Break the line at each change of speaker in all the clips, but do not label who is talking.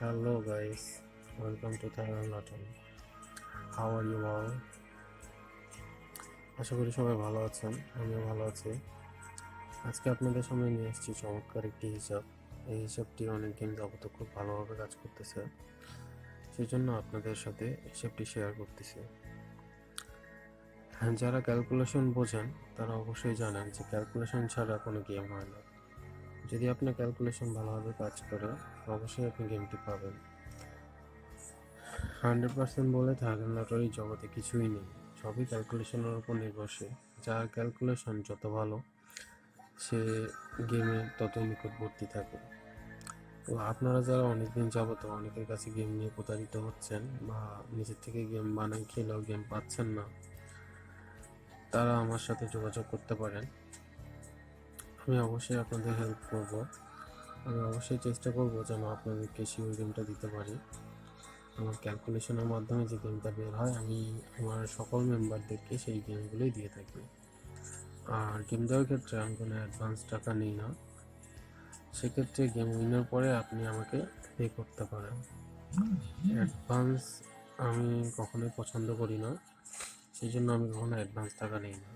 Hello guys, welcome to Thailand Latin. How are you all? আশা করি সবাই ভালো আছেন, আমিও ভালো আছি। আজকে আপনাদের সামনে নিয়ে এসেছি চমৎকার একটি হিসাব। এই হিসাবটি অনেক দিন যাবত খুব ভালোভাবে কাজ করতেছে, সেই জন্য আপনাদের সাথে হিসাবটি শেয়ার করতেছি। যারা ক্যালকুলেশন বোঝেন তারা অবশ্যই জানেন যে ক্যালকুলেশন ছাড়া কোনো গেম হয় না। যদি আপনার ক্যালকুলেশন ভালোভাবে কাজ করে অবশ্যই আপনি গেমটি পাবেন। 100% বলে থাইল্যান্ড লটারি জগতে কিছুই নেই, সবই ক্যালকুলেশনের উপর নির্ভরশীল। যার ক্যালকুলেশন যত ভালো সে গেমে ততই নিকটবর্তী থাকে। তো আপনারা যারা অনেকদিন যাবত অনেকের কাছে গেম নিয়ে প্রতারিত হচ্ছেন বা নিজের থেকে গেম বানাই খেলেও গেম পাচ্ছেন না, তারা আমার সাথে যোগাযোগ করতে পারেন। আমি অবশ্যই আপনাদের হেল্প করব। আমি অবশ্যই চেষ্টা করব যেন আপনাদেরকে শিওর গেমটা দিতে পারি। আমার ক্যালকুলেশনের মাধ্যমে যে গেমটা বের হয় আমি আমার সকল মেম্বারদেরকে সেই গেমগুলোই দিয়ে থাকি। আর গেম দেওয়ার ক্ষেত্রে আমি কোনো অ্যাডভান্স টাকা নিই না, সেক্ষেত্রে গেম উইনার পরে আপনি আমাকে পে করতে পারেন। অ্যাডভান্স আমি কখনোই পছন্দ করি না, সেই জন্য আমি কখনো অ্যাডভান্স টাকা নিই না,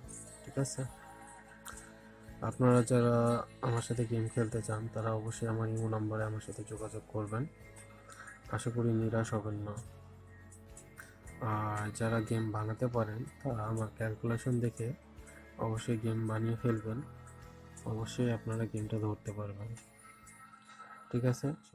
ঠিক আছে? আপনারা যারা আমার সাথে গেম খেলতে চান তারা অবশ্যই আমার ইমো নাম্বারে আমার সাথে যোগাযোগ করবেন। আশা করি নিরাশ হবেন না। আর যারা গেম বানাতে পারেন তারা আমার ক্যালকুলেশন দেখে অবশ্যই গেম বানিয়ে ফেলবেন, অবশ্যই আপনারা গেমটা ধরতে পারবেন, ঠিক আছে?